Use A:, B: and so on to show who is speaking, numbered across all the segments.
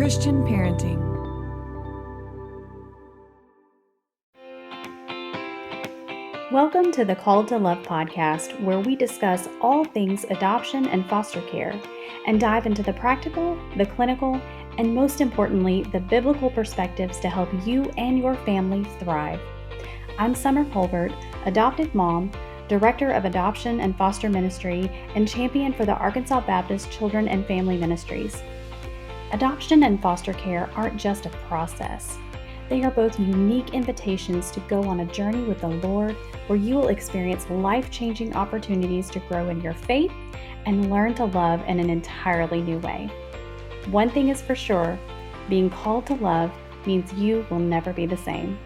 A: Christian Parenting.
B: Welcome to the Called to Love podcast, where we discuss all things adoption and foster care and dive into the practical, the clinical, and most importantly, the biblical perspectives to help you and your family thrive. I'm Summer Colbert, adopted mom, director of adoption and foster ministry, and champion for the Arkansas Baptist Children and Family Ministries. Adoption and foster care aren't just a process. They are both unique invitations to go on a journey with the Lord, where you will experience life-changing opportunities to grow in your faith and learn to love in an entirely new way. One thing is for sure, being called to love means you will never be the same.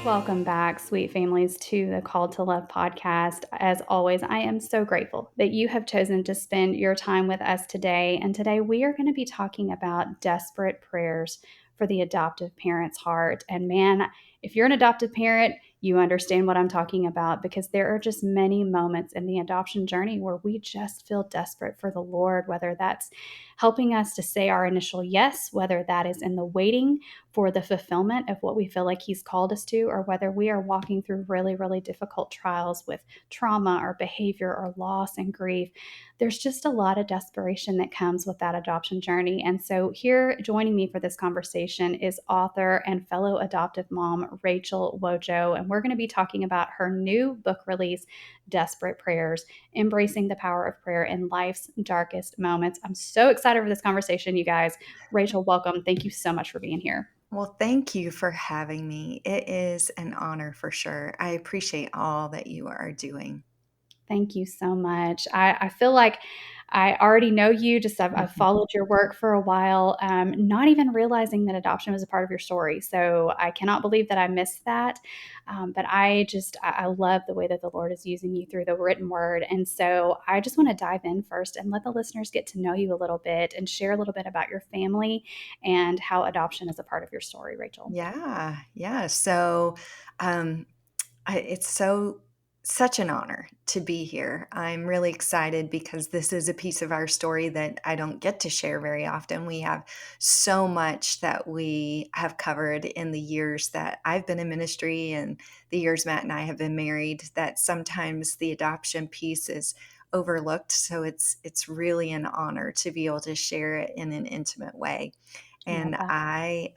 B: Welcome back, sweet families, to the Called to Love podcast. As always, I am so grateful that you have chosen to spend your time with us today. And today we are going to be talking about desperate prayers for the adoptive parent's heart. And man, if you're an adoptive parent, you understand what I'm talking about, because there are just many moments in the adoption journey where we just feel desperate for the Lord, whether that's helping us to say our initial yes, whether that is in the waiting for the fulfillment of what we feel like He's called us to, or whether we are walking through really, really difficult trials with trauma or behavior or loss and grief. There's just a lot of desperation that comes with that adoption journey. And so here joining me for this conversation is author and fellow adoptive mom, Rachel Wojo. And we're going to be talking about her new book release, Desperate Prayers, Embracing the Power of Prayer in Life's Darkest Moments. I'm so excited for this conversation, you guys. Rachel, welcome. Thank you so much for being here.
C: Well, thank you for having me. It is an honor for sure. I appreciate all that you are doing.
B: Thank you so much. I feel like I already know you. I've followed your work for a while, not even realizing that adoption was a part of your story. So I cannot believe that I missed that. But I love the way that the Lord is using you through the written word. And so I just want to dive in first and let the listeners get to know you a little bit and share a little bit about your family and how adoption is a part of your story, Rachel.
C: Yeah. So it's such an honor to be here. I'm really excited because this is a piece of our story that I don't get to share very often. We have so much that we have covered in the years that I've been in ministry and the years Matt and I have been married, that sometimes the adoption piece is overlooked. So it's really an honor to be able to share it in an intimate way. And I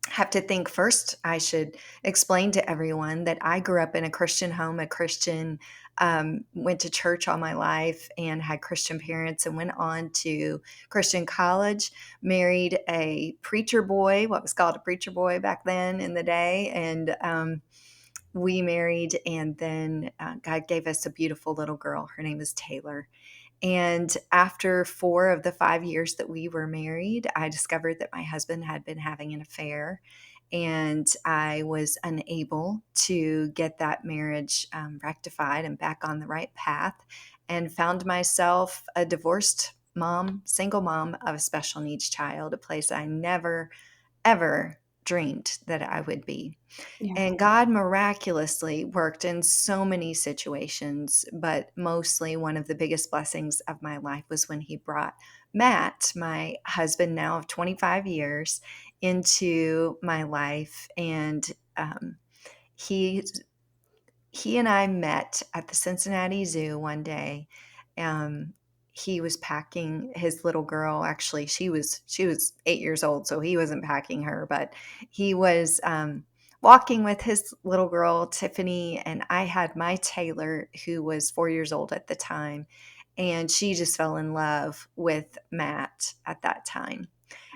C: have to think first, I should explain to everyone that I grew up in a Christian home, went to church all my life and had Christian parents, and went on to Christian college, married a preacher boy, what was called a preacher boy back then in the day. And we married, and then God gave us a beautiful little girl. Her name is Taylor. And after 4 of the 5 years that we were married, I discovered that my husband had been having an affair, and I was unable to get that marriage rectified and back on the right path, and found myself a divorced mom, single mom of a special needs child, a place I never, ever dreamed that I would be.
B: Yeah.
C: And God miraculously worked in so many situations, but mostly one of the biggest blessings of my life was when He brought Matt, my husband now of 25 years, into my life. And he and I met at the Cincinnati Zoo one day. He was packing his little girl. Actually, she was 8 years old, so he wasn't packing her, but he was walking with his little girl, Tiffany, and I had my Taylor, who was 4 years old at the time, and she just fell in love with Matt at that time.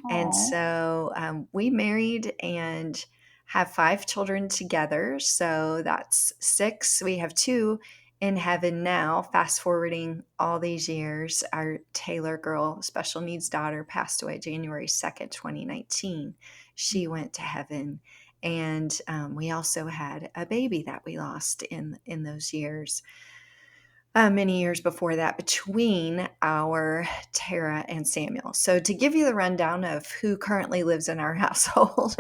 C: And so we married and have 5 children together. So that's 6. We have 2 in heaven now. Fast forwarding all these years, our Taylor girl, special needs daughter, passed away January 2nd, 2019. She went to heaven. And we also had a baby that we lost in those years. Many years before that, between our Tara and Samuel. So to give you the rundown of who currently lives in our household,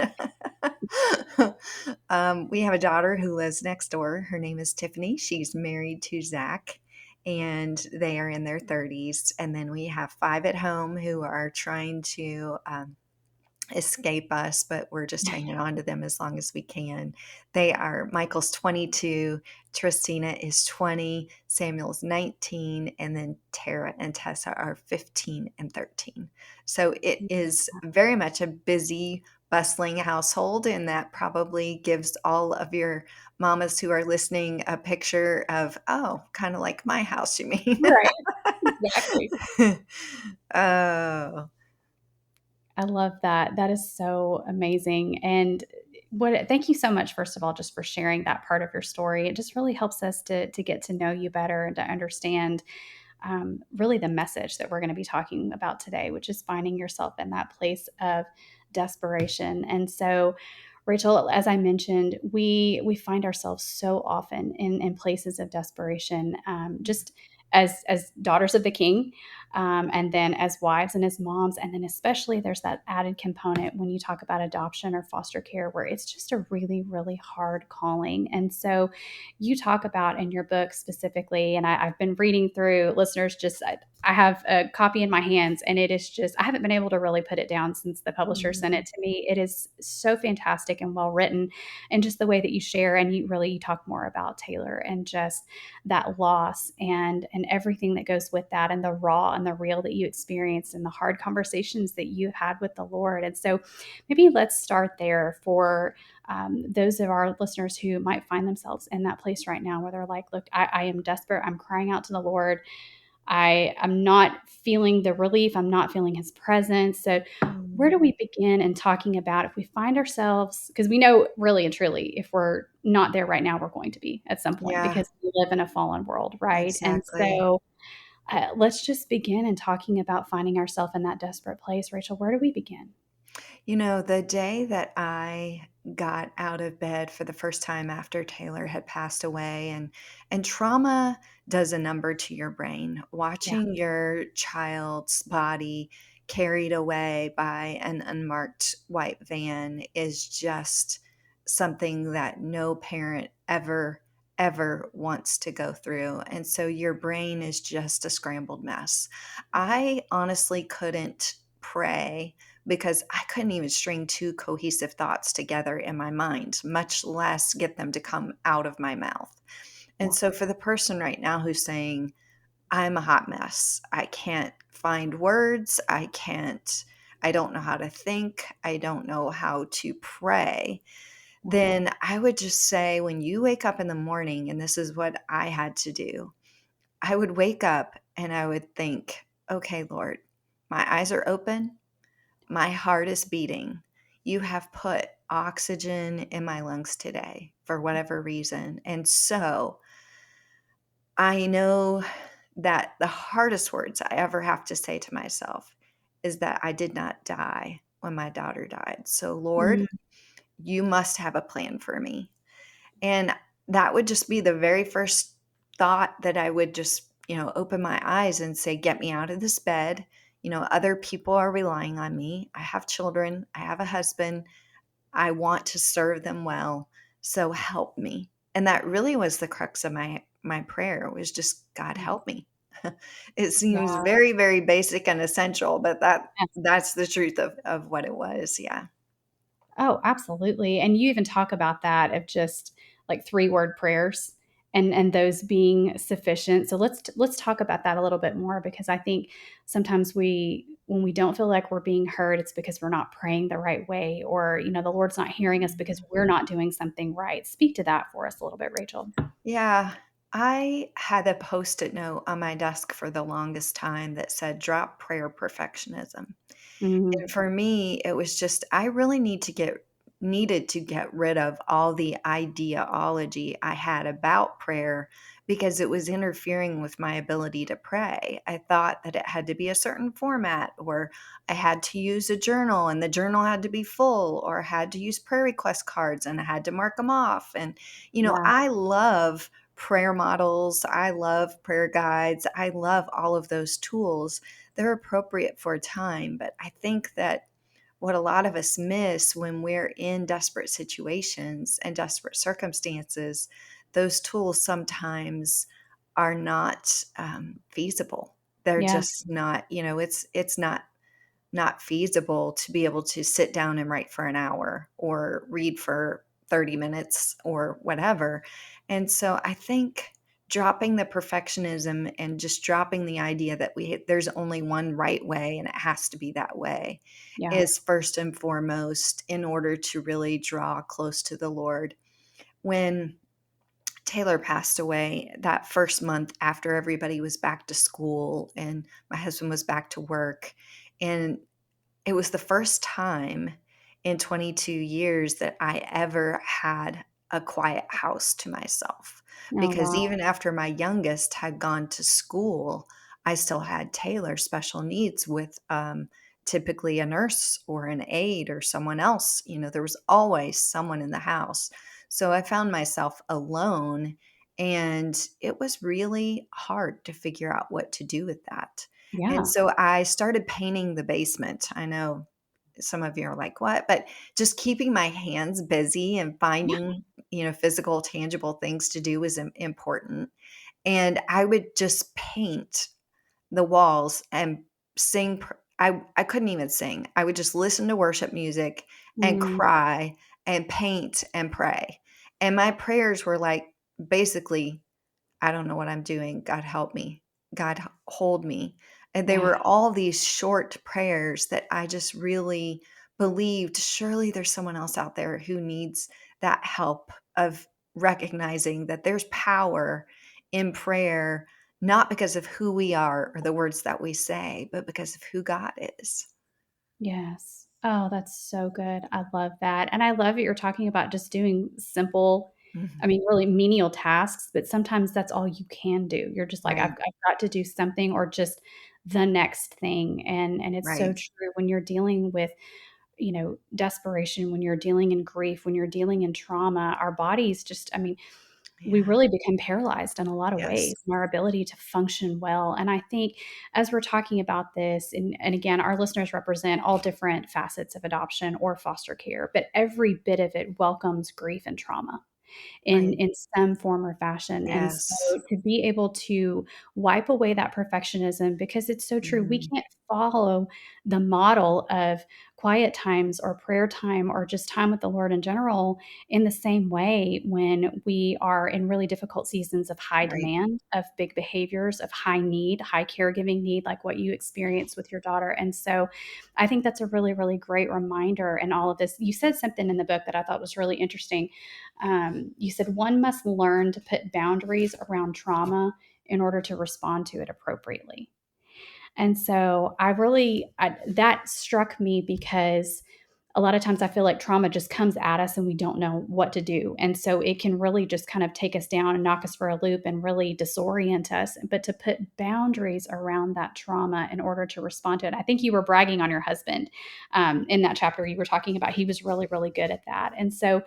C: we have a daughter who lives next door. Her name is Tiffany. She's married to Zach. and they are in their 30s. And then we have 5 at home who are trying to escape us, but we're just hanging on to them as long as we can. They are Michael's 22, Tristina is 20, Samuel's 19, and then Tara and Tessa are 15 and 13. So it is very much a busy, bustling household, and that probably gives all of your mamas who are listening a picture of, oh, kind of like my house, you mean?
B: Right. Exactly.
C: Oh,
B: I love that. That is so amazing. And what thank you so much, first of all, just for sharing that part of your story. It just really helps us to get to know you better and to understand really the message that we're going to be talking about today, which is finding yourself in that place of desperation. And so, Rachel, as I mentioned, we find ourselves so often in places of desperation, just as daughters of the King, and then as wives and as moms, and then especially there's that added component when you talk about adoption or foster care, where it's just a really really hard calling. And so you talk about in your book specifically, and I've been reading through, listeners, just I have a copy in my hands, and it is just, I haven't been able to really put it down since the publisher sent
C: mhm.
B: it to me. It is so fantastic and well written, and just the way that you share, and you talk more about Taylor and just that loss and everything that goes with that, and the raw and the real that you experienced, and the hard conversations that you had with the Lord. And so maybe let's start there for those of our listeners who might find themselves in that place right now where they're like, look, I am desperate. I'm crying out to the Lord. I'm not feeling the relief. I'm not feeling his presence. So where do
C: Mm.
B: we begin in talking about if we find ourselves, because we know really and truly, if we're not there right now, we're going to be at some point
C: Yeah,
B: because we live in a fallen world, right? And
C: exactly.
B: so let's just begin in talking about finding ourselves in that desperate place. Rachel, where do we begin?
C: You know, the day that I got out of bed for the first time after Taylor had passed away, and trauma does a number to your brain.
B: Yeah.
C: Watching your child's body carried away by an unmarked white van is just something that no parent ever wants to go through. And so your brain is just a scrambled mess. I honestly couldn't pray because I couldn't even string two cohesive thoughts together in my mind, much less get them to come out of my mouth. And
B: Yeah.
C: so, for the person right now who's saying, I'm a hot mess, I can't find words, I don't know how to think, I don't know how to pray,
B: Yeah.
C: then I would just say, when you wake up in the morning, and this is what I had to do, I would wake up and I would think, okay, Lord, my eyes are open. My heart is beating. You have put oxygen in my lungs today for whatever reason. And so I know that the hardest words I ever have to say to myself is that I did not die when my daughter died. So,
B: Mm,
C: Lord, you must have a plan for me. And that would just be the very first thought that I would just, open my eyes and say, get me out of this bed. Other people are relying on me. I have children. I have a husband. I want to serve them well. So help me. And that really was the crux of my prayer, was just, God
B: yeah.
C: help me. It seems
B: Yeah.
C: very, very basic and essential, but
B: Yes.
C: that's the truth of what it was. Yeah.
B: Oh, absolutely. And you even talk about that of just like three-word prayers and those being sufficient. So let's talk about that a little bit more, because I think sometimes we, when we don't feel like we're being heard, it's because we're not praying the right way, or the Lord's not hearing us because we're not doing something right. Speak to that for us a little bit, Rachel.
C: Yeah, I had a Post-it note on my desk for the longest time that said, "Drop prayer perfectionism." And
B: Mhm.
C: for me, it was just, I really needed to get rid of all the ideology I had about prayer, because it was interfering with my ability to pray. I thought that it had to be a certain format, or I had to use a journal and the journal had to be full, or I had to use prayer request cards and I had to mark them off. And
B: Yeah.
C: I love prayer models, I love prayer guides, I love all of those tools. They're appropriate for a time, but I think that what a lot of us miss when we're in desperate situations and desperate circumstances, those tools sometimes are not feasible. They're
B: Yeah.
C: just not, it's not feasible to be able to sit down and write for an hour or read for 30 minutes or whatever. And so I think dropping the perfectionism and just dropping the idea that there's only one right way and it has to be that way
B: Yeah.
C: is first and foremost in order to really draw close to the Lord. When Taylor passed away that first month after everybody was back to school and my husband was back to work, and it was the first time in 22 years that I ever had a quiet house to myself,
B: Oh,
C: because
B: wow.
C: even after my youngest had gone to school, I still had Taylor special needs with, typically a nurse or an aide or someone else. There was always someone in the house. So I found myself alone, and it was really hard to figure out what to do with that. And
B: Yeah.
C: so I started painting the basement. I know some of you are like, "What?" But just keeping my hands busy and
B: Yeah.
C: finding, physical, tangible things to do was important. And I would just paint the walls and sing. I couldn't even sing. I would just listen to worship music and
B: Mm,
C: cry and paint and pray. And my prayers were like, basically, I don't know what I'm doing. God help me. God hold me. And they
B: yeah.
C: were all these short prayers that I just really believed surely there's someone else out there who needs that help of recognizing that there's power in prayer, not because of who we are or the words that we say, but because of who God is.
B: Yes. Oh, that's so good. I love that. And I love that you're talking about just doing simple,
C: Mhm.
B: I mean, really menial tasks, but sometimes that's all you can do. You're just like,
C: Right,
B: I've got to do something or just the next thing. And it's so
C: right.
B: true when you're dealing with, desperation, when you're dealing in grief, when you're dealing in trauma, our bodies just, I mean, we
C: Yeah.
B: really become paralyzed in a lot of
C: Yes.
B: ways in our ability to function well. And I think as we're talking about this, and again, our listeners represent all different facets of adoption or foster care, but every bit of it welcomes grief and trauma in
C: Right.
B: in some form or fashion. And
C: Yes.
B: so to be able to wipe away that perfectionism, because it's so true, we
C: Mhm.
B: can't follow the model of quiet times or prayer time or just time with the Lord in general in the same way when we are in really difficult seasons of high
C: Right.
B: demand, of big behaviors, of high need, high caregiving need, like what you experienced with your daughter. And so I think that's a really, really great reminder in all of this. You said something in the book that I thought was really interesting. You said one must learn to put boundaries around trauma in order to respond to it appropriately. And so that struck me because a lot of times I feel like trauma just comes at us and we don't know what to do. And so it can really just kind of take us down and knock us for a loop and really disorient us. But to put boundaries around that trauma in order to respond to it. I think you were bragging on your husband in that chapter you were talking about. He was really, really good at that. And so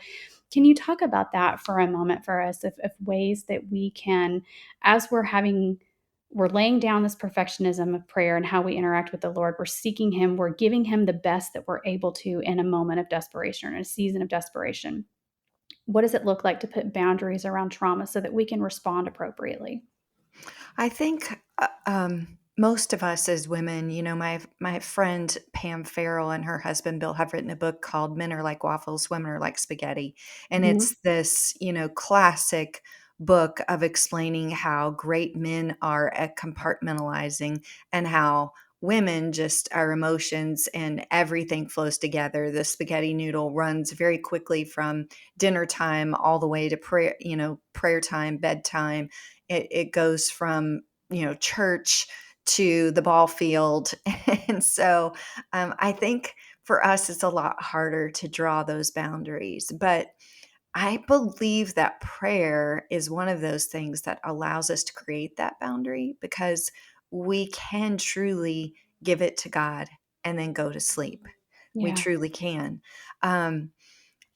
B: can you talk about that for a moment for us of ways that we can, as we're laying down this perfectionism of prayer and how we interact with the Lord, we're seeking Him, we're giving Him the best that we're able to in a moment of desperation or in a season of desperation. What does it look like to put boundaries around trauma so that we can respond appropriately?
C: I think most of us as women, my friend Pam Farrell and her husband Bill have written a book called "Men Are Like Waffles, Women Are Like Spaghetti," and
B: Mhm.
C: it's this, classic book of explaining how great men are at compartmentalizing and how women just our emotions and everything flows together. The spaghetti noodle runs very quickly from dinner time all the way to prayer time, bedtime. It goes from, church to the ball field. And so I think for us, it's a lot harder to draw those boundaries. But I believe that prayer is one of those things that allows us to create that boundary because we can truly give it to God and then go to sleep. We
B: Yeah.
C: truly can. Um,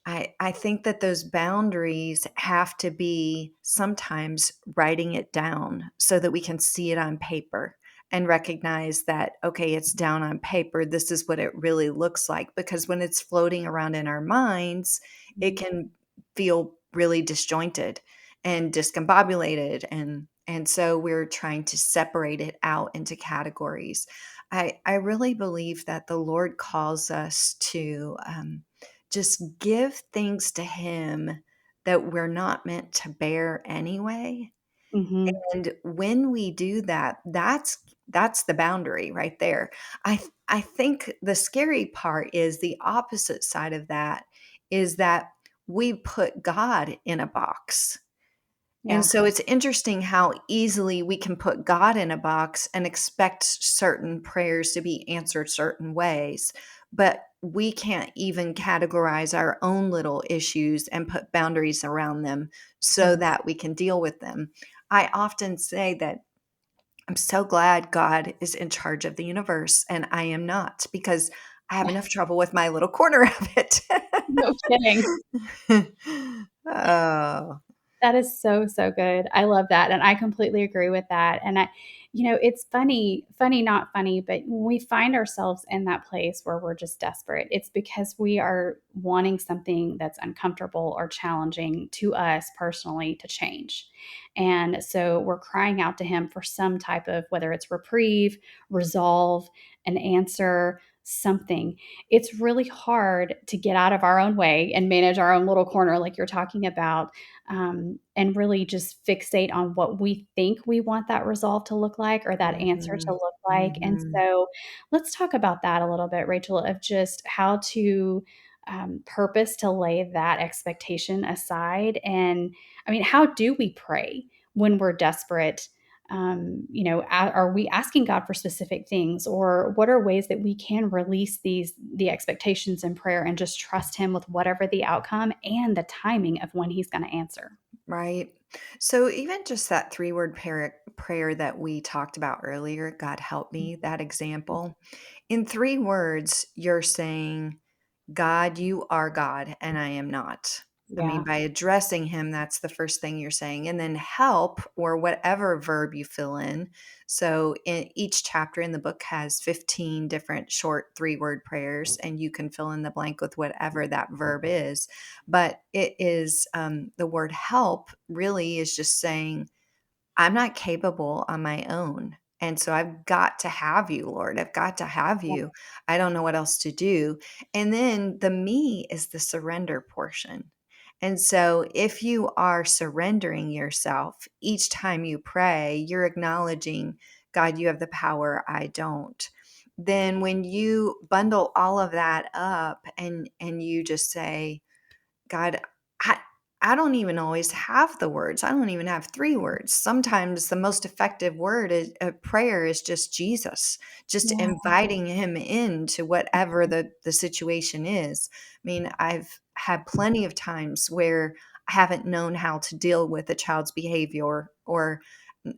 C: I think that those boundaries have to be sometimes writing it down so that we can see it on paper and recognize that, okay, it's down on paper. This is what it really looks like. Because when it's floating around in our minds, it
B: Mhm.
C: can feel really disjointed and discombobulated. And And so we're trying to separate it out into categories. I really believe that the Lord calls us to just give things to Him that we're not meant to bear anyway.
B: Mhm.
C: And when we do that, that's the boundary right there. I think the scary part is the opposite side of that is that we put God in a box. And
B: Yeah.
C: so it's interesting how easily we can put God in a box and expect certain prayers to be answered certain ways, but we can't even categorize our own little issues and put boundaries around them so
B: Mhm.
C: that we can deal with them. I often say that I'm so glad God is in charge of the universe and I am not because I have enough trouble with my little corner of it.
B: No kidding.
C: Oh.
B: That is so, so good. I love that, and I completely agree with that, and it's funny, not funny, but when we find ourselves in that place where we're just desperate, it's because we are wanting something that's uncomfortable or challenging to us personally to change, and so we're crying out to Him for some type of whether it's reprieve, resolve, an answer, something. It's really hard to get out of our own way and manage our own little corner like you're talking about, and really just fixate on what we think we want that resolve to look like or that answer to
C: Mhm,
B: look like. And
C: mhm.
B: so let's talk about that a little bit, Rachel, of just how to purpose to lay that expectation aside. And I mean, how do we pray when we're desperate? Are we asking God for specific things, or what are ways that we can release the expectations in prayer and just trust Him with whatever the outcome and the timing of when He's going to answer?
C: Right. So even just that three-word prayer that we talked about earlier, God help me, that example. In 3 words, you're saying, God, you are God, and I am not. I mean,
B: Yeah,
C: by addressing him, that's the first thing you're saying. And then help, or whatever verb you fill in. So in each chapter in the book has 15 different short 3-word prayers, and you can fill in the blank with whatever that verb is. But it is the word help really is just saying, I'm not capable on my own. And so I've got to have you, Lord. I've got to have
B: yeah,
C: you. I don't know what else to do. And then the me is the surrender portion. And so if you are surrendering yourself each time you pray, you're acknowledging, God, you have the power, I don't. Then when you bundle all of that up and you just say, God, I I don't even always have the words. I don't even have 3 words. Sometimes the most effective word is prayer is just Jesus, just
B: yeah,
C: inviting him into whatever the situation is. I mean, I've had plenty of times where I haven't known how to deal with a child's behavior or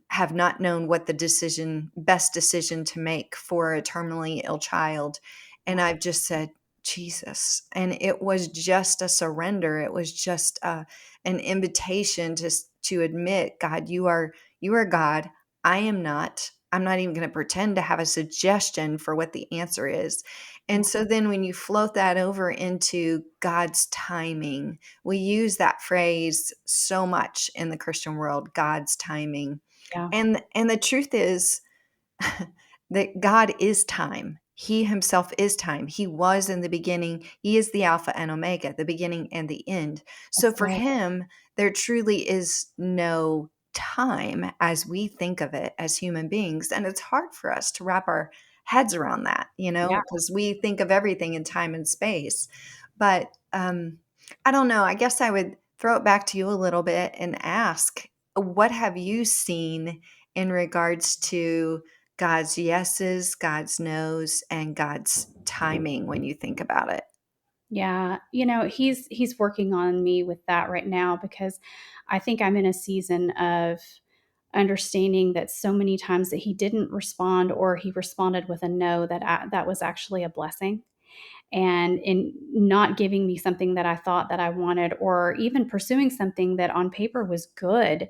C: have not known what the best decision to make for a terminally ill child. And
B: yeah,
C: I've just said, Jesus. And it was just a surrender. It was just an invitation to admit, God, you are God. I am not. I'm not even going to pretend to have a suggestion for what the answer is. And
B: yeah,
C: so then when you float that over into God's timing, we use that phrase so much in the Christian world, God's timing.
B: yeah,
C: And the truth is that God is time. He himself is time. He was in the beginning. He is the Alpha and Omega, the beginning and the end. So
B: that's
C: for
B: right.
C: him, there truly is no time as we think of it as human beings. And it's hard for us to wrap our heads around that,
B: Yeah.
C: because we think of everything in time and space. But I don't know. I guess I would throw it back to you a little bit and ask, what have you seen in regards to God's yeses, God's nos, and God's timing when you think about it?
B: Yeah, he's working on me with that right now because I think I'm in a season of understanding that so many times that he didn't respond or he responded with a no that was actually a blessing. And in not giving me something that I thought that I wanted or even pursuing something that on paper was good,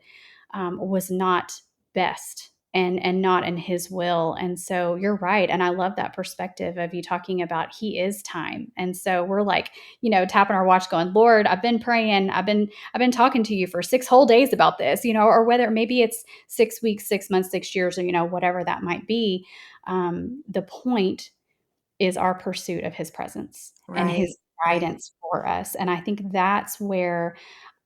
B: was not best. and not in his will. And so you're right. And I love that perspective of you talking about he is time. And so we're like, tapping our watch going, Lord, I've been praying. I've been talking to you for 6 whole days about this, or whether maybe it's 6 weeks, 6 months, 6 years, or, whatever that might be. The point is our pursuit of his presence and
C: Right,
B: his
C: right,
B: guidance for us. And I think that's where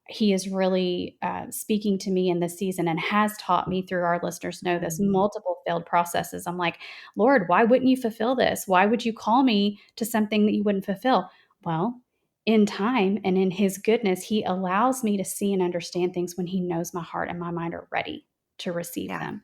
B: he is really speaking to me in this season and has taught me through our listeners know this
C: mhm,
B: multiple failed processes. I'm like, Lord, why wouldn't you fulfill this? Why would you call me to something that you wouldn't fulfill? Well, in time and in his goodness, he allows me to see and understand things when he knows my heart and my mind are ready to receive
C: yeah,
B: them.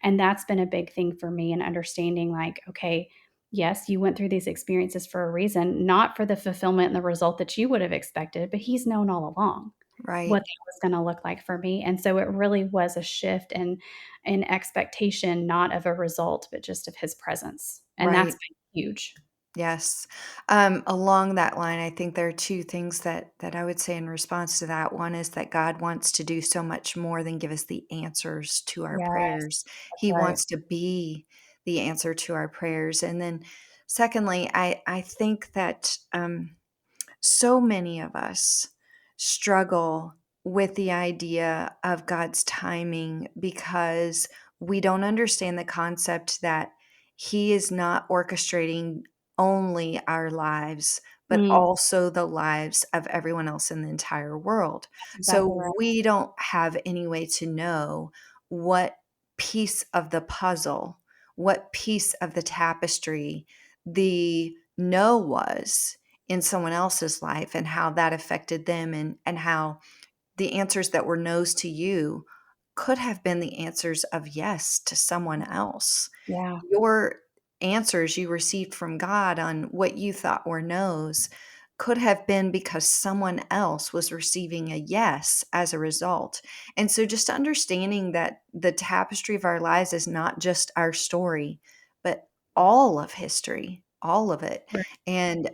B: And that's been a big thing for me in understanding, like, okay, yes, you went through these experiences for a reason, not for the fulfillment and the result that you would have expected, but he's known all along what
C: right,
B: that was gonna look like for me. And so it really was a shift in expectation, not of a result, but just of his presence. And that's
C: right.
B: been huge.
C: Yes. Along that line, I think there are 2 things that I would say in response to that. One is that God wants to do so much more than give us the answers to our
B: Yes,
C: prayers.
B: that's
C: He
B: right.
C: wants to be the answer to our prayers. And then secondly, I think that, so many of us struggle with the idea of God's timing because we don't understand the concept that He is not orchestrating only our lives, but
B: Mm,
C: also the lives of everyone else in the entire world.
B: that's exactly
C: So
B: right.
C: we don't have any way to know what piece of the puzzle, what piece of the tapestry the no was in someone else's life and how that affected them and how the answers that were no's to you could have been the answers of yes to someone else.
B: Yeah,
C: Your answers you received from God on what you thought were no's could have been because someone else was receiving a yes as a result. And so just understanding that the tapestry of our lives is not just our story, but all of history, all of it.
B: right.
C: And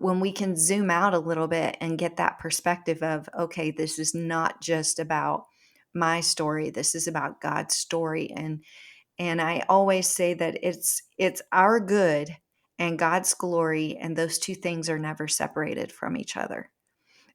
C: when we can zoom out a little bit and get that perspective of, okay, this is not just about my story, this is about God's story. And I always say that it's our good and God's glory, and those 2 things are never separated from each other.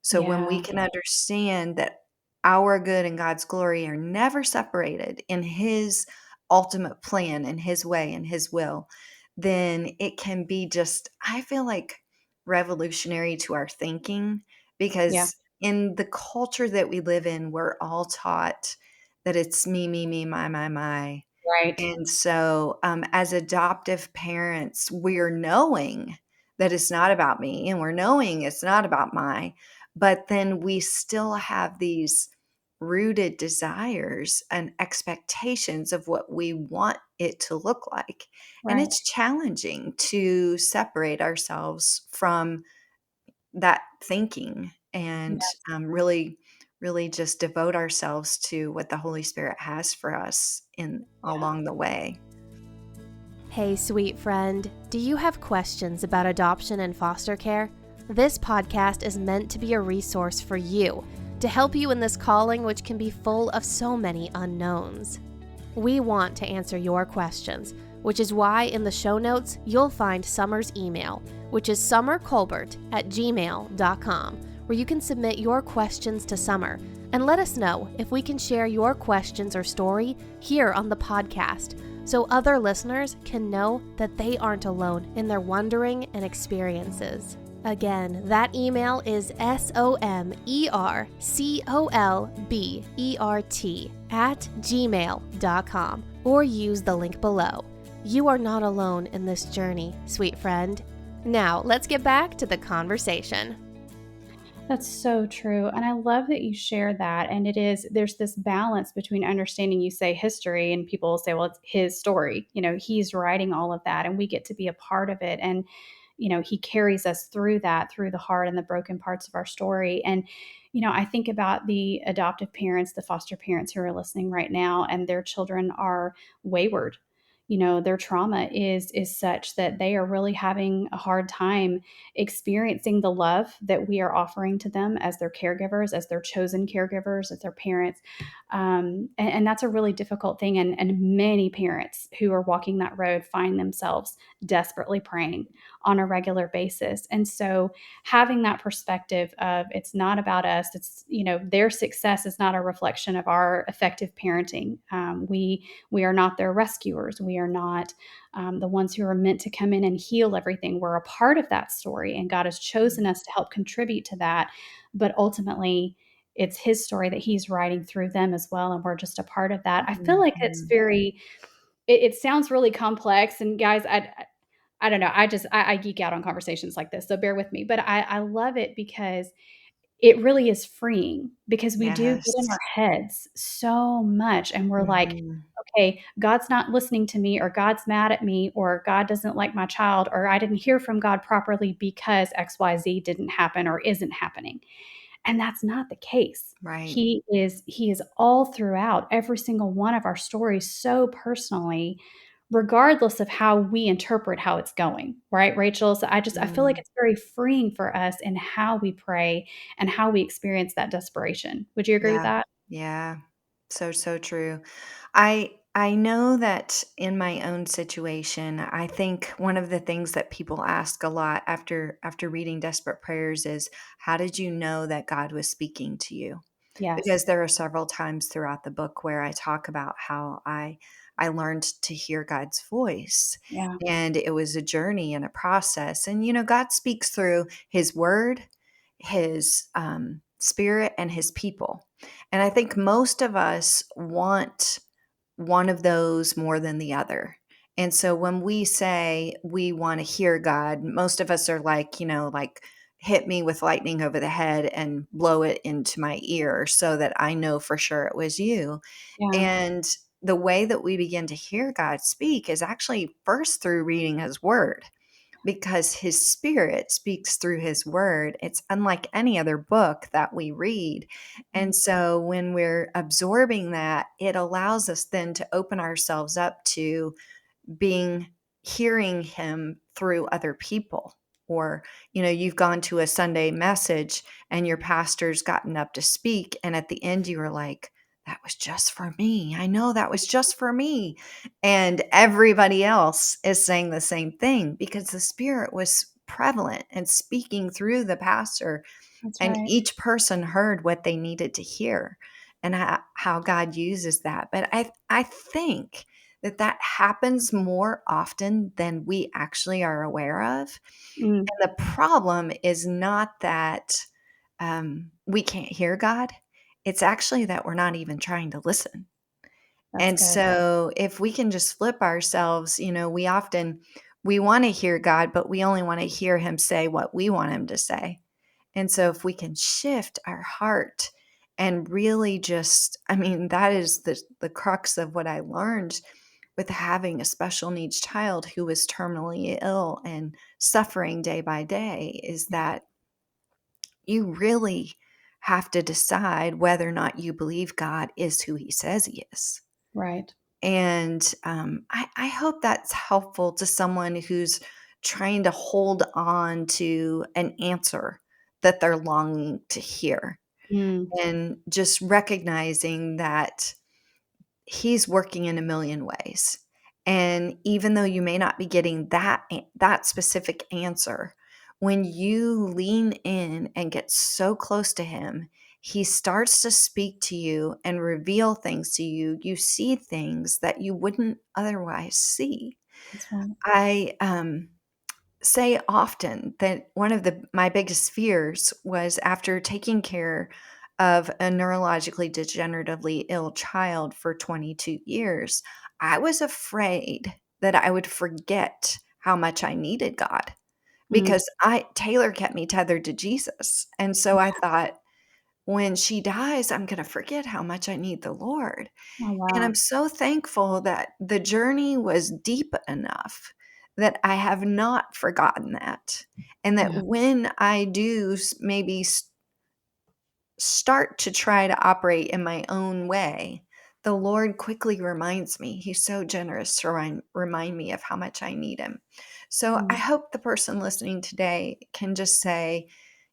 C: So when we
B: Yeah,
C: can understand that our good and God's glory are never separated in His ultimate plan and His way and His will, then it can be just, I feel like, revolutionary to our thinking
B: yeah,
C: because in the culture that we live in, we're all taught that it's me, me, me, my.
B: right,
C: And so, as adoptive parents, we're knowing that it's not about me and we're knowing it's not about my, but then we still have these rooted desires and expectations of what we want it to look like. And
B: right.
C: it's challenging to separate ourselves from that thinking and really really just devote ourselves to what the Holy Spirit has for us in
B: Yeah.
C: along the way.
A: Hey, sweet friend, do you have questions about adoption and foster care? This podcast is meant to be a resource for you to help you in this calling, which can be full of so many unknowns. We want to answer your questions, which is why in the show notes you'll find Summer's email, which is summercolbert@gmail.com, where you can submit your questions to Summer and let us know if we can share your questions or story here on the podcast so other listeners can know that they aren't alone in their wondering and experiences. Again, that email is SOMERCOLBERT@gmail.com or use the link below. You are not alone in this journey, sweet friend. Now, let's get back to the conversation.
B: That's so true. And I love that you share that. And there's this balance between understanding you say history, and people will say, well, it's his story. He's writing all of that, and we get to be a part of it. And, he carries us through that, through the hard and the broken parts of our story. And, I think about the adoptive parents, the foster parents who are listening right now, and their children are wayward. their trauma is such that they are really having a hard time experiencing the love that we are offering to them as their caregivers, as their chosen caregivers, as their parents. And that's a really difficult thing. And many parents who are walking that road find themselves desperately praying on a regular basis. And so having that perspective of it's not about us, it's, their success is not a reflection of our effective parenting. We are not their rescuers. We are not the ones who are meant to come in and heal everything. We're a part of that story, and God has chosen us to help contribute to that. But ultimately, it's His story that He's writing through them as well, and we're just a part of that. I feel like it's
C: Mhm.
B: very. It sounds really complex, and guys, I don't know. I geek out on conversations like this, so bear with me. But I love it because it really is freeing, because we do get in
C: Yes.
B: our heads so much and we're like,
C: Mhm.
B: okay, God's not listening to me, or God's mad at me, or God doesn't like my child, or I didn't hear from God properly because XYZ didn't happen or isn't happening. And that's not the case.
C: Right.
B: He is all throughout every single one of our stories so personally, regardless of how we interpret how it's going, right, Rachel? So I feel like
C: Mm.
B: it's very freeing for us in how we pray and how we experience that desperation. Would you agree with
C: Yeah.
B: that?
C: Yeah. So, so true. I know that in my own situation, I think one of the things that people ask a lot after reading Desperate Prayers is, how did you know that God was speaking to you?
B: Yes.
C: Because there are several times throughout the book where I talk about how I learned to hear God's voice,
B: Yeah.
C: and it was a journey and a process. And God speaks through His Word, His Spirit, and His people. And I think most of us want one of those more than the other. And so when we say we want to hear God, most of us are like, like hit me with lightning over the head and blow it into my ear so that I know for sure it was you.
B: Yeah.
C: And the way that we begin to hear God speak is actually first through reading His Word, because His Spirit speaks through His Word. It's unlike any other book that we read. And
B: Mm.
C: so when we're absorbing that, it allows us then to open ourselves up to being hearing Him through other people. Or, you've gone to a Sunday message and your pastor's gotten up to speak, and at the end you were like, that was just for me. I know that was just for me. And everybody else is saying the same thing because the Spirit was prevalent and speaking through the pastor,
B: That's
C: and
B: right.
C: each person heard what they needed to hear, and how God uses that. But I think that happens more often than we actually are aware of.
B: Mm,
C: And the problem is not that we can't hear God. It's actually that we're not even trying to listen.
B: that's
C: And
B: good.
C: so if we can just flip ourselves, we want to hear God, but we only want to hear Him say what we want Him to say. And so if we can shift our heart and really just, that is the crux of what I learned with having a special needs child who was terminally ill and suffering day by day, is
B: Yeah.
C: that you really have to decide whether or not you believe God is who He says He is.
B: Right.
C: And I hope that's helpful to someone who's trying to hold on to an answer that they're longing to hear,
B: Mm,
C: and just recognizing that He's working in a million ways. And even though you may not be getting that specific answer, when you lean in and get so close to Him, He starts to speak to you and reveal things to you. You see things that you wouldn't otherwise see.
B: that's right.
C: I say often that one of my biggest fears was, after taking care of a neurologically degeneratively ill child for 22 years, I was afraid that I would forget how much I needed God,
B: Mm.
C: because I Taylor kept me tethered to Jesus. And so I thought, when she dies, I'm going to forget how much I need the Lord.
B: Oh,
C: And
B: wow.
C: I'm so thankful that the journey was deep enough that I have not forgotten that. And that
B: Yeah.
C: when I do maybe start to try to operate in my own way, the Lord quickly reminds me. He's so generous to remind me of how much I need him. So I
B: Mm.
C: hope the person listening today can just say,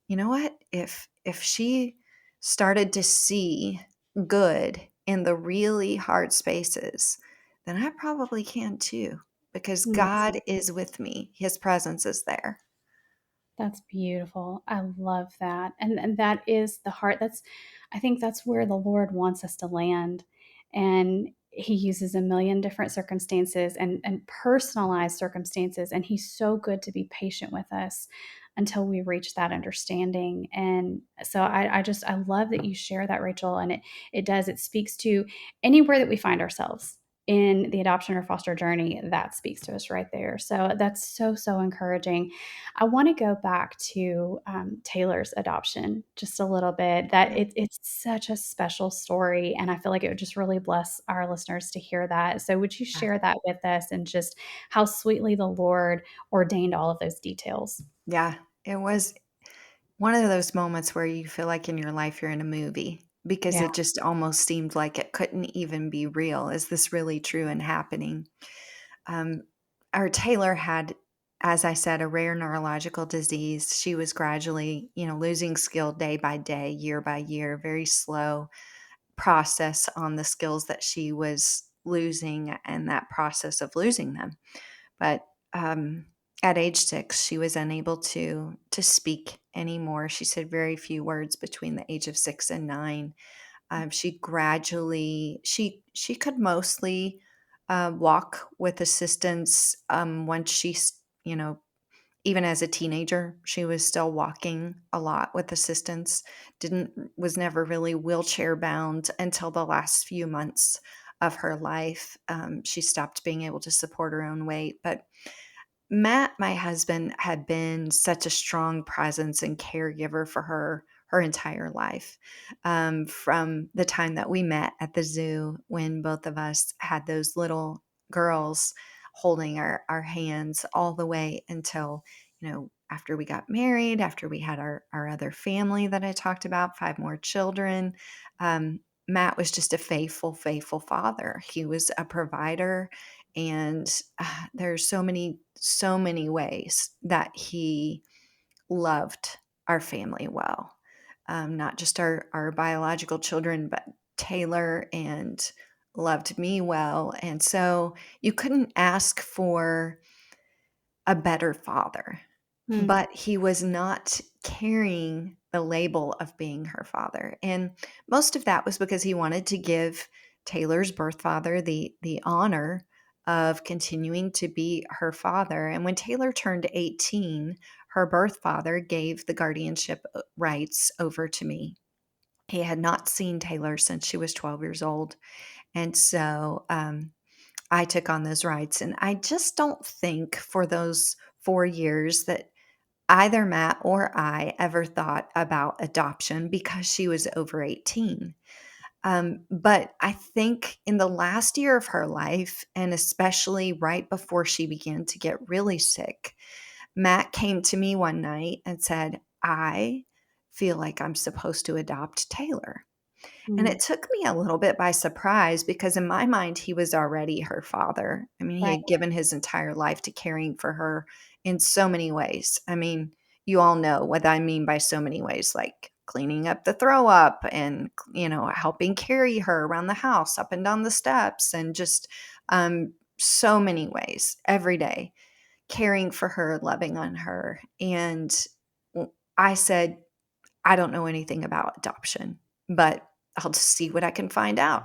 C: you know what? If she started to see good in the really hard spaces, then I probably can too, because
B: Yes.
C: God is with me. His presence is there.
B: That's beautiful. I love that. And that is the heart. I think that's where the Lord wants us to land. And he uses a million different circumstances and personalized circumstances. And he's so good to be patient with us until we reach that understanding. And so I love that you share that, Rachel. And it speaks to anywhere that we find ourselves in the adoption or foster journey. That speaks to us right there. So that's so encouraging. I want to go back to Taylor's adoption just a little bit. That
C: Yeah.
B: it's such a special story, and I feel like it would just really bless our listeners to hear that. So, would you share that with us, and just how sweetly the Lord ordained all of those details?
C: Yeah, it was one of those moments where you feel like in your life you're in a movie, because
B: Yeah.
C: it just almost seemed like it couldn't even be real. Is this really true and happening? Um, our Taylor had, as I said, a rare neurological disease. She was gradually, losing skill day by day, year by year, very slow process on the skills that she was losing and that process of losing them. But at age 6, she was unable to speak anymore. She said very few words between the age of 6 and 9. She gradually she could mostly walk with assistance. Once even as a teenager, she was still walking a lot with assistance. Didn't Was never really wheelchair bound until the last few months of her life. She stopped being able to support her own weight, but Matt, my husband, had been such a strong presence and caregiver for her entire life. From the time that we met at the zoo, when both of us had those little girls holding our hands, all the way until, after we got married, after we had our other family that I talked about, 5 more children. Matt was just a faithful father. He was a provider, and there's so many ways that he loved our family well. Not just our biological children, but Taylor, and loved me well. And so you couldn't ask for a better father,
B: Mm.
C: but he was not carrying the label of being her father. And most of that was because he wanted to give Taylor's birth father the honor of continuing to be her father. And when Taylor turned 18, her birth father gave the guardianship rights over to me. He had not seen Taylor since she was 12 years old. And so I took on those rights. And I just don't think for those 4 years that either Matt or I ever thought about adoption, because she was over 18. But I think in the last year of her life, and especially right before she began to get really sick, Matt came to me one night and said, I feel like I'm supposed to adopt Taylor. And
B: Mm.
C: it took me a little bit by surprise, because in my mind, he was already her father. I mean, he
B: Right.
C: had given his entire life to caring for her in so many ways. I mean, you all know what I mean by so many ways, like cleaning up the throw up, and, helping carry her around the house, up and down the steps, and just so many ways every day, caring for her, loving on her. And I said, I don't know anything about adoption, but I'll just see what I can find out.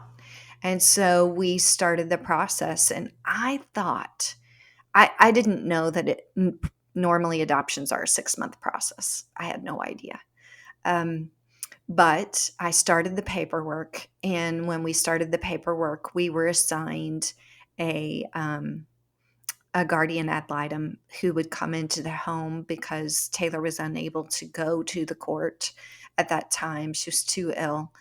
C: And so we started the process, and I thought, I didn't know that normally adoptions are a 6-month process. I had no idea. Um, but I started the paperwork, and when we started the paperwork, we were assigned a guardian ad litem who would come into the home, because Taylor was unable to go to the court at that time. She was too ill.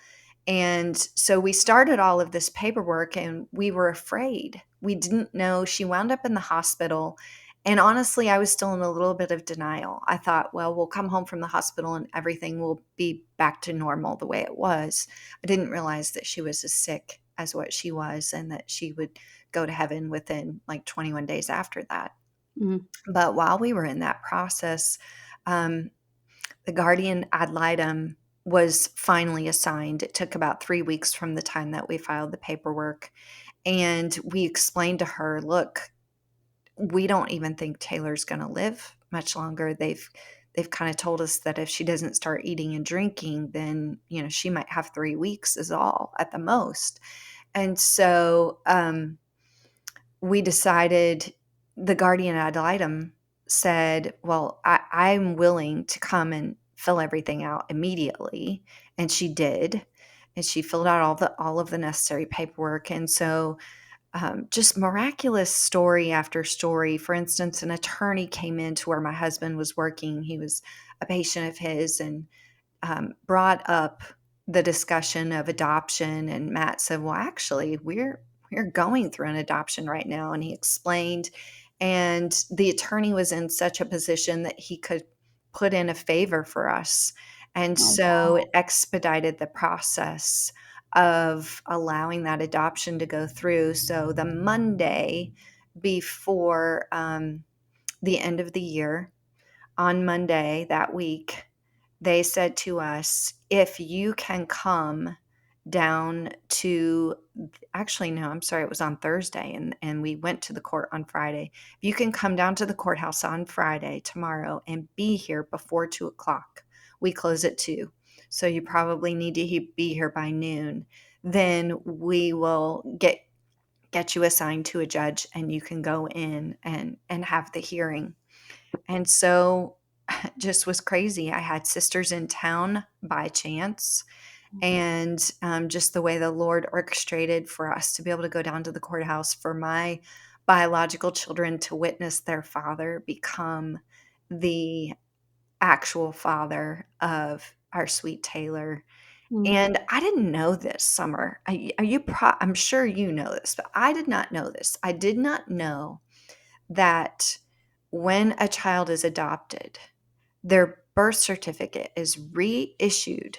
C: And so we started all of this paperwork, and we were afraid. We didn't know. She wound up in the hospital. And honestly, I was still in a little bit of denial. I thought, well, we'll come home from the hospital and everything will be back to normal the way it was. I didn't realize that she was as sick as what she was, and that she would go to heaven within like 21 days after that.
B: Mm.
C: But while we were in that process, um, the guardian ad litem was finally assigned. It took about 3 weeks from the time that we filed the paperwork. And we explained to her, look, we don't even think Taylor's going to live much longer. They've kind of told us that if she doesn't start eating and drinking, then, she might have 3 weeks is all at the most. And so we decided, the guardian ad litem said, well, I'm willing to come and fill everything out immediately. And she did. And she filled out all of the necessary paperwork. And so just miraculous story after story. For instance, an attorney came into where my husband was working. He was a patient of his, and brought up the discussion of adoption. And Matt said, well, actually, we're going through an adoption right now. And he explained, and the attorney was in such a position that he could put in a favor for us. And
B: Oh,
C: so
B: wow.
C: it expedited the process of allowing that adoption to go through. So the Monday before the end of the year, on Monday that week, they said to us, if you can come down to, actually, no, I'm sorry, it was on Thursday, and we went to the court on Friday. If you can come down to the courthouse on Friday, tomorrow, and be here before 2 o'clock, we close at 2. So you probably need to be here by noon. Then we will get you assigned to a judge, and you can go in and have the hearing. And so it just was crazy. I had sisters in town by chance, and just the way the Lord orchestrated for us to be able to go down to the courthouse for my biological children to witness their father become the actual father of our sweet Taylor.
B: Mm.
C: And I didn't know this, Summer. I'm sure you know this, but I did not know this. I did not know that when a child is adopted, their birth certificate is reissued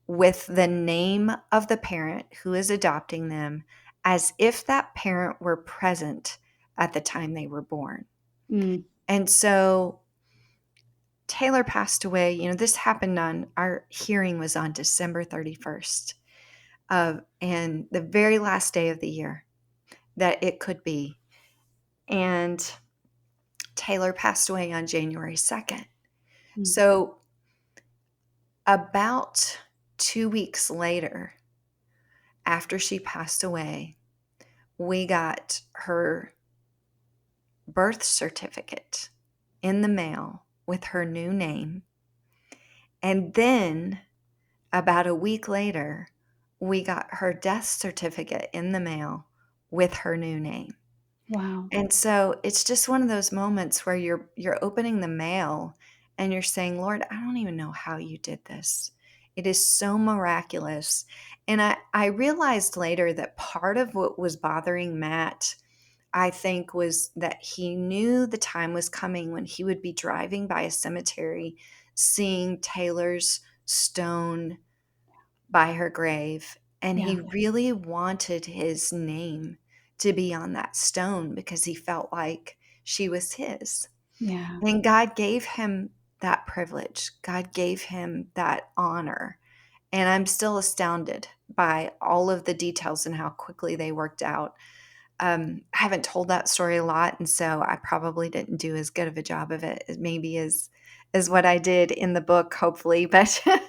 C: with the name of the parent who is adopting them, as if that parent were present at the time they were born.
B: Mm.
C: And so Taylor passed away. This happened our hearing was on December 31st, and the very last day of the year that it could be. And Taylor passed away on January 2nd.
B: Mm.
C: So about 2 weeks later, after she passed away, we got her birth certificate in the mail with her new name. And then about a week later, we got her death certificate in the mail with her new name.
B: Wow.
C: And so it's just one of those moments where you're opening the mail and you're saying, Lord, I don't even know how you did this. It is so miraculous. And I realized later that part of what was bothering Matt, I think, was that he knew the time was coming when he would be driving by a cemetery, seeing Taylor's stone by her grave. And
B: Yeah.
C: he really wanted his name to be on that stone because he felt like she was his.
B: Yeah.
C: And God gave him that privilege. God gave him that honor. And I'm still astounded by all of the details and how quickly they worked out. I haven't told that story a lot, and so I probably didn't do as good of a job of it as maybe as what I did in the book, hopefully. But
B: That's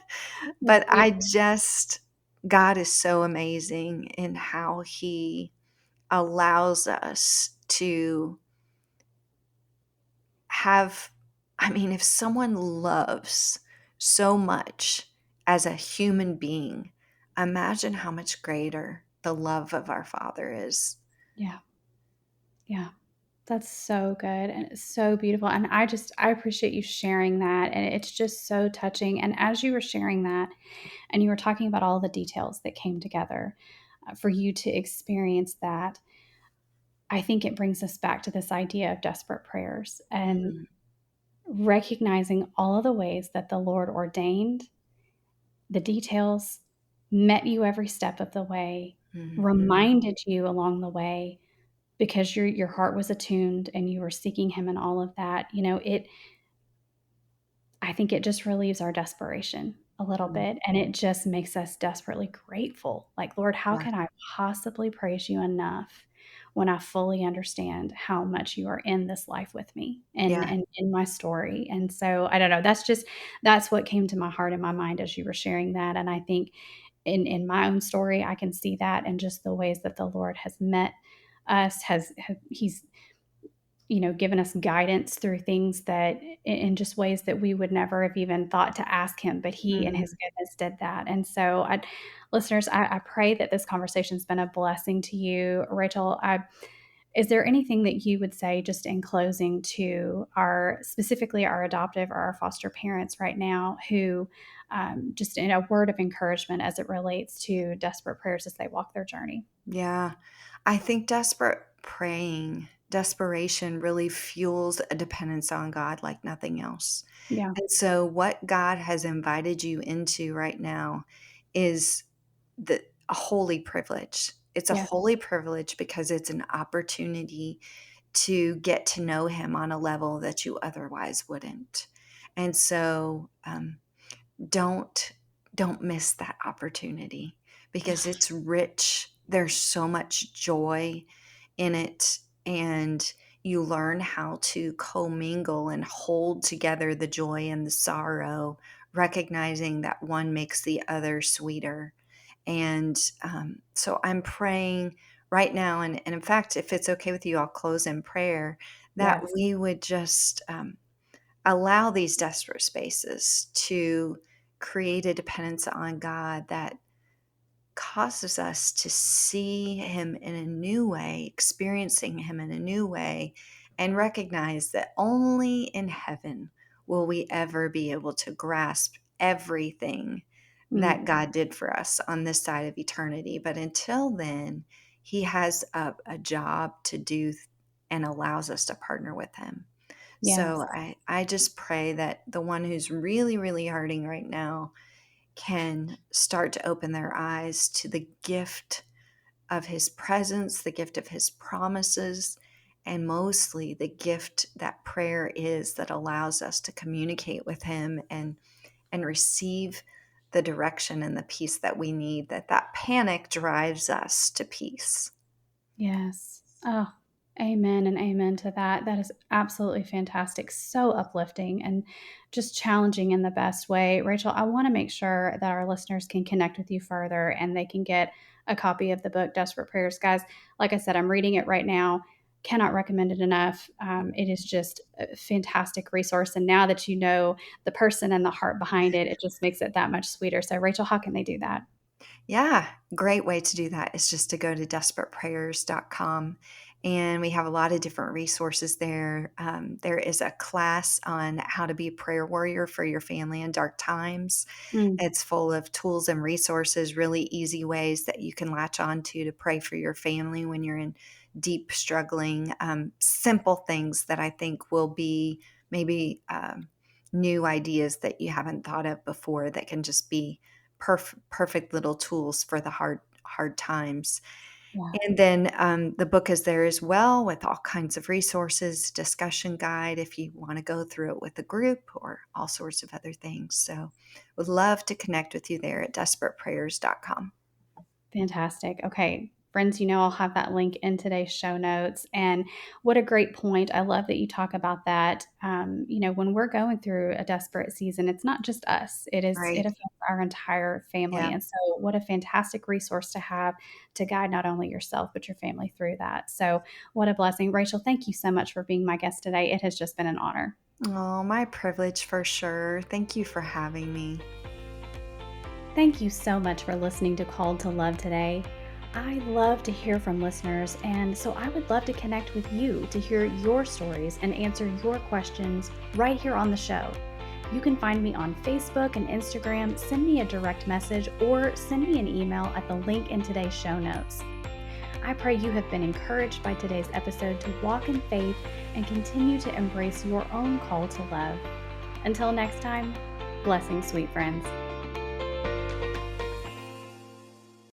C: but I
B: beautiful.
C: just, God is so amazing in how He allows us to have. I mean, if someone loves so much as a human being, imagine how much greater the love of our Father is.
B: Yeah. Yeah. That's so good and it's so beautiful. And I appreciate you sharing that. And it's just so touching. And as you were sharing that and you were talking about all the details that came together for you to experience that, I think it brings us back to this idea of desperate prayers and
C: Mm,
B: recognizing all of the ways that the Lord ordained the details, met you every step of the way,
C: Mhm.
B: reminded you along the way because your heart was attuned and you were seeking him and all of that, I think it just relieves our desperation a little
C: Mm.
B: bit, and it just makes us desperately grateful. Like, Lord, how
C: Yeah.
B: can I possibly praise you enough when I fully understand how much you are in this life with me
C: Yeah.
B: and in my story? And so I don't know, that's what came to my heart and my mind as you were sharing that. And I think in my own story, I can see that and just the ways that the Lord has met us, he's given us guidance through things that in just ways that we would never have even thought to ask him, but he in his
C: Mhm.
B: goodness did that. And so listeners, I pray that this conversation's been a blessing to you. Rachel, is there anything that you would say just in closing to specifically our adoptive or our foster parents right now who, just in a word of encouragement as it relates to desperate prayers as they walk their journey?
C: Yeah. I think desperation really fuels a dependence on God like nothing else.
B: Yeah.
C: And so what God has invited you into right now is a holy privilege. It's a
B: Yes.
C: holy privilege because it's an opportunity to get to know him on a level that you otherwise wouldn't. And so don't don't miss that opportunity because it's rich. There's so much joy in it, and you learn how to commingle and hold together the joy and the sorrow, recognizing that one makes the other sweeter. And so I'm praying right now, and in fact, if it's okay with you, I'll close in prayer that
B: Yes.
C: we would just allow these desperate spaces to create a dependence on God that causes us to see Him in a new way, experiencing Him in a new way, and recognize that only in heaven will we ever be able to grasp everything
B: Mm.
C: that God did for us on this side of eternity. But until then, He has a job to do and allows us to partner with Him. So
B: Yes.
C: I just pray that the one who's really, really hurting right now can start to open their eyes to the gift of his presence, the gift of his promises, and mostly the gift that prayer is that allows us to communicate with him and receive the direction and the peace that we need, that panic drives us to peace.
B: Yes. Oh, amen and amen to that. That is absolutely fantastic. So uplifting and just challenging in the best way. Rachel, I want to make sure that our listeners can connect with you further and they can get a copy of the book, Desperate Prayers. Guys, like I said, I'm reading it right now. Cannot recommend it enough. It is just a fantastic resource. And now that you know the person and the heart behind it, it just makes it that much sweeter. So, Rachel, how can they do that?
C: Yeah, great way to do that is just to go to desperateprayers.com. And we have a lot of different resources there. There is a class on how to be a prayer warrior for your family in dark times.
B: Mm,
C: It's full of tools and resources, really easy ways that you can latch on to pray for your family when you're in deep struggling. Simple things that I think will be maybe new ideas that you haven't thought of before that can just be perfect little tools for the hard times.
B: yeah.
C: And then the book is there as well with all kinds of resources, discussion guide if you want to go through it with a group or all sorts of other things. So would love to connect with you there at desperateprayers.com.
B: Fantastic. Okay. Friends, I'll have that link in today's show notes. And what a great point. I love that you talk about that. When we're going through a desperate season, it's not just us, it
C: Right.
B: affects our entire family.
C: Yeah.
B: And so, what a fantastic resource to have to guide not only yourself, but your family through that. So, what a blessing. Rachel, thank you so much for being my guest today. It has just been an honor.
C: Oh, my privilege for sure. Thank you for having me.
B: Thank you so much for listening to Called to Love today. I love to hear from listeners, and so I would love to connect with you to hear your stories and answer your questions right here on the show. You can find me on Facebook and Instagram, send me a direct message, or send me an email at the link in today's show notes. I pray you have been encouraged by today's episode to walk in faith and continue to embrace your own call to love. Until next time, blessings, sweet friends.